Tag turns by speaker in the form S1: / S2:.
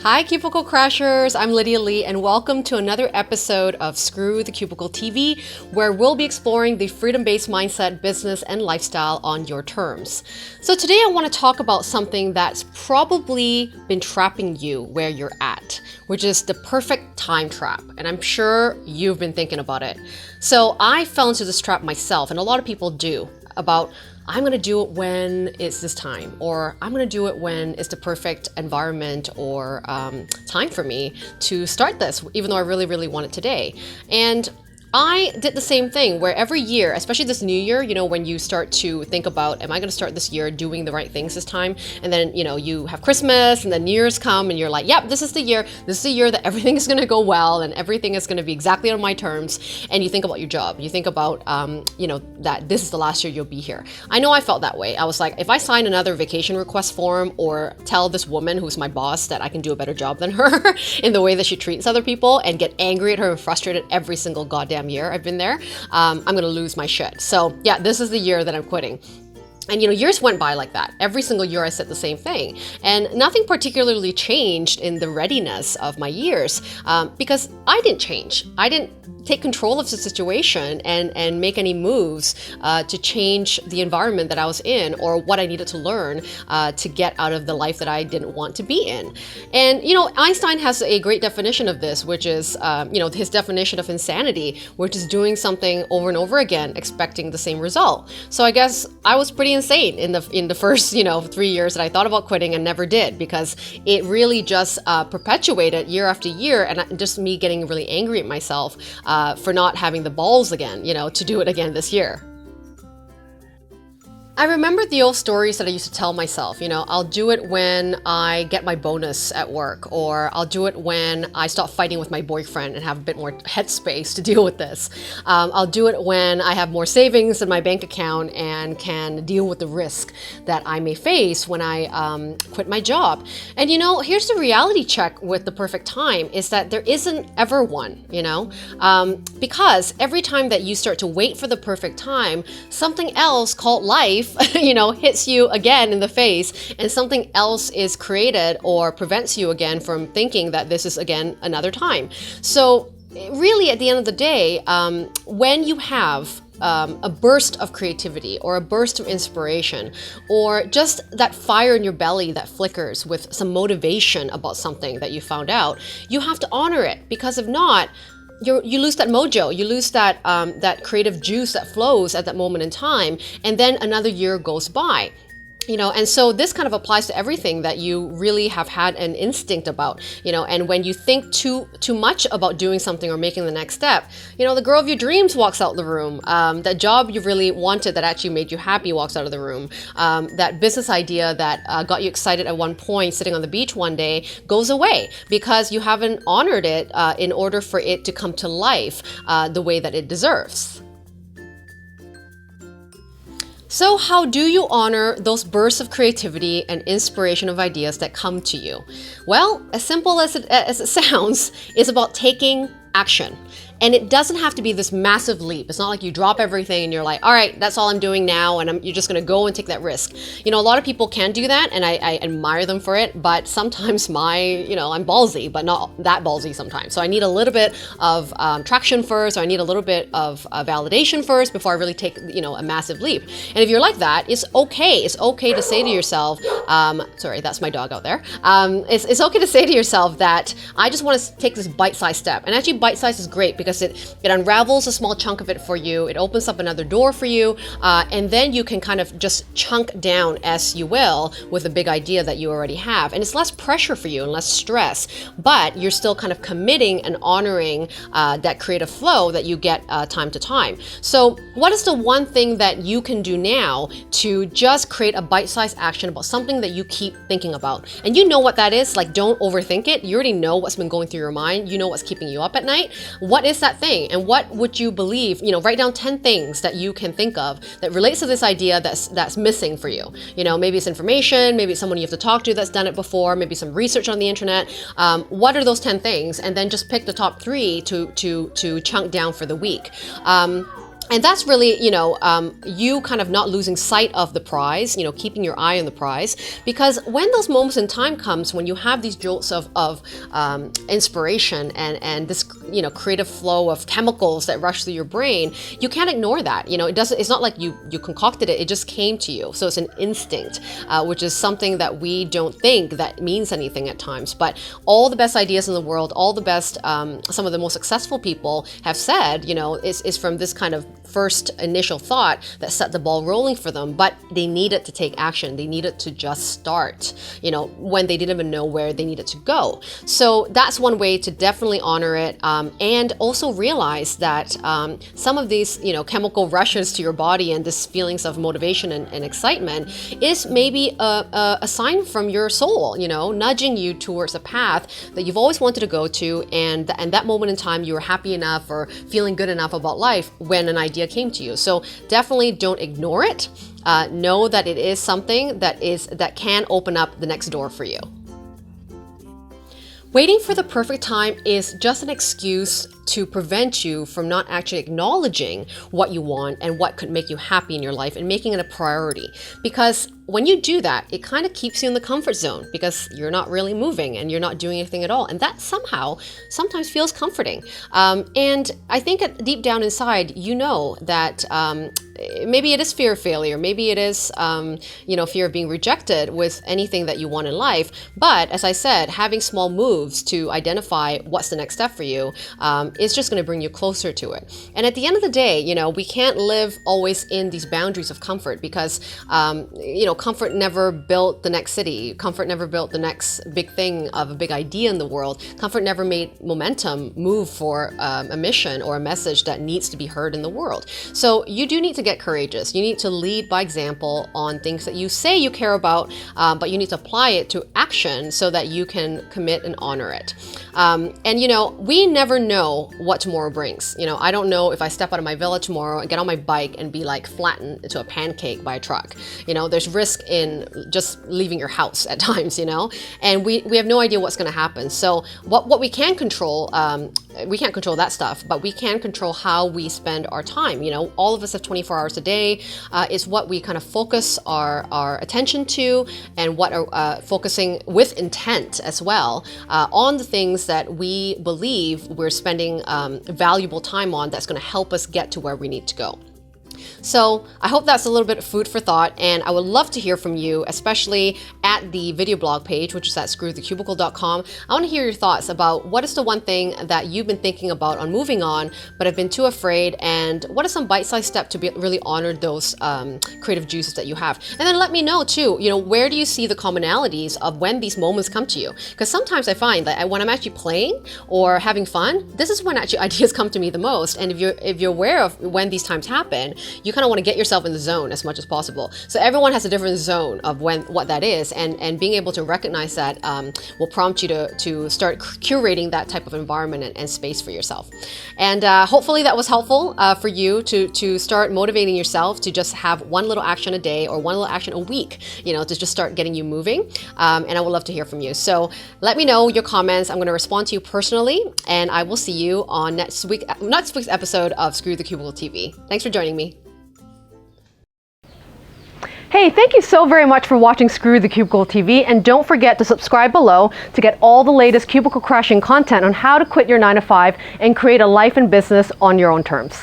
S1: Hi, Cubicle Crashers. I'm Lydia Lee, and welcome to another episode of Screw the Cubicle TV, where we'll be exploring the freedom-based mindset, business, and lifestyle on your terms. So today I want to talk about something that's probably been trapping you where you're at, which is the perfect time trap. And I'm sure you've been thinking about it. So I fell into this trap myself, and a lot of people do, about I'm going to do it when it's this time, or I'm going to do it when it's the perfect environment or time for me to start this, even though I really, really want it today. And I did the same thing where every year, especially this new year, when you start to think about, am I going to start this year doing the right things this time? And then, you have Christmas and then New Year's come and you're like, yep, this is the year. This is the year that everything is going to go well and everything is going to be exactly on my terms. And you think about your job. You think about, that this is the last year you'll be here. I know I felt that way. I was like, if I sign another vacation request form or tell this woman who's my boss that I can do a better job than her in the way that she treats other people and get angry at her and frustrated every single goddamn year I've been there, I'm gonna lose my shit. So yeah, this is the year that I'm quitting. And years went by like that. Every single year I said the same thing. And nothing particularly changed in the readiness of my years because I didn't change. I didn't take control of the situation and make any moves to change the environment that I was in or what I needed to learn to get out of the life that I didn't want to be in. And, Einstein has a great definition of this, which is, his definition of insanity, which is doing something over and over again, expecting the same result. So I guess I was pretty insane in the first 3 years that I thought about quitting and never did, because it really just perpetuated year after year, and just me getting really angry at myself for not having the balls again, to do it again this year. I remember the old stories that I used to tell myself, I'll do it when I get my bonus at work, or I'll do it when I stop fighting with my boyfriend and have a bit more headspace to deal with this. I'll do it when I have more savings in my bank account and can deal with the risk that I may face when I quit my job. And here's the reality check with the perfect time is that there isn't ever one, because every time that you start to wait for the perfect time, something else called life hits you again in the face, and something else is created or prevents you again from thinking that this is again another time. So really at the end of the day, when you have a burst of creativity or a burst of inspiration, or just that fire in your belly that flickers with some motivation about something that you found out, you have to honor it, because if not, you lose that mojo, you lose that creative juice that flows at that moment in time, and then another year goes by. And so this kind of applies to everything that you really have had an instinct about, and when you think too much about doing something or making the next step, the girl of your dreams walks out the room, that job you really wanted that actually made you happy walks out of the room, that business idea that got you excited at one point sitting on the beach one day goes away because you haven't honored it in order for it to come to life the way that it deserves. So how do you honor those bursts of creativity and inspiration of ideas that come to you? Well, as simple as it sounds, it's about taking action. And it doesn't have to be this massive leap. It's not like you drop everything and you're like, all right, that's all I'm doing now, and you're just gonna go and take that risk. A lot of people can do that, and I admire them for it, but sometimes I'm ballsy, but not that ballsy sometimes. So I need a little bit of traction first, or I need a little bit of validation first before I really take, a massive leap. And if you're like that, it's okay. It's okay to say to yourself, sorry, that's my dog out there. It's okay to say to yourself that I just want to take this bite-sized step. And actually bite-sized is great because it unravels a small chunk of it for you. It opens up another door for you. And then you can kind of just chunk down as you will with a big idea that you already have. And it's less pressure for you and less stress, but you're still kind of committing and honoring that creative flow that you get time to time. So what is the one thing that you can do now to just create a bite-sized action about something that you keep thinking about? And you know what that is. Like, don't overthink it. You already know what's been going through your mind. You know what's keeping you up at night. What is that thing? And what would you believe? Write down 10 things that you can think of that relates to this idea that's missing for you. Maybe it's information, maybe it's someone you have to talk to that's done it before, maybe some research on the internet. What are those 10 things? And then just pick the top 3 to chunk down for the week. And that's really, you kind of not losing sight of the prize, keeping your eye on the prize. Because when those moments in time comes, when you have these jolts of inspiration and this, creative flow of chemicals that rush through your brain, you can't ignore that. It's not like you concocted it, it just came to you. So it's an instinct, which is something that we don't think that means anything at times. But all the best ideas in the world, all the best, some of the most successful people have said, is from this kind of first initial thought that set the ball rolling for them, but they needed to take action. They needed to just start, when they didn't even know where they needed to go. So that's one way to definitely honor it, and also realize that some of these, chemical rushes to your body and this feelings of motivation and excitement is maybe a sign from your soul, nudging you towards a path that you've always wanted to go to, and that moment in time you were happy enough or feeling good enough about life when an idea came to you. So definitely don't ignore it. Know that it is something that can open up the next door for you. Waiting for the perfect time is just an excuse to prevent you from not actually acknowledging what you want and what could make you happy in your life and making it a priority. Because when you do that, it kind of keeps you in the comfort zone because you're not really moving and you're not doing anything at all. And that sometimes feels comforting. And I think deep down inside, that maybe it is fear of failure. Maybe it is, fear of being rejected with anything that you want in life. But as I said, having small moves to identify what's the next step for you is just going to bring you closer to it. And at the end of the day, we can't live always in these boundaries of comfort because, comfort never built the next city. Comfort never built the next big thing of a big idea in the world. Comfort never made momentum move for a mission or a message that needs to be heard in the world. So you do need to get courageous. You need to lead by example on things that you say you care about, but you need to apply it to action so that you can commit and honor it. We never know what tomorrow brings. I don't know if I step out of my villa tomorrow and get on my bike and be like flattened into a pancake by a truck. There's risk in just leaving your house at times, and we have no idea what's going to happen. So what we can control, we can't control that stuff, but we can control how we spend our time. All of us have 24 hours a day. Is what we kind of focus our attention to, and what are focusing with intent as well on the things that we believe we're spending valuable time on that's going to help us get to where we need to go. So I hope that's a little bit of food for thought, and I would love to hear from you, especially at the video blog page, which is at screwthecubicle.com. I want to hear your thoughts about what is the one thing that you've been thinking about on moving on, but have been too afraid, and what are some bite-sized steps to really honor those creative juices that you have. And then let me know too, where do you see the commonalities of when these moments come to you? Because sometimes I find that when I'm actually playing or having fun, this is when actually ideas come to me the most. And if you're aware of when these times happen, you kind of want to get yourself in the zone as much as possible. So everyone has a different zone of what that is, and being able to recognize that will prompt you to start curating that type of environment and space for yourself. And hopefully that was helpful for you to start motivating yourself to just have one little action a day or one little action a week, to just start getting you moving. And I would love to hear from you. So let me know your comments. I'm going to respond to you personally, and I will see you on next week's episode of Screw the Cubicle TV. Thanks for joining me. Hey, thank you so very much for watching Screw the Cubicle TV, and don't forget to subscribe below to get all the latest cubicle crushing content on how to quit your 9-to-5 and create a life and business on your own terms.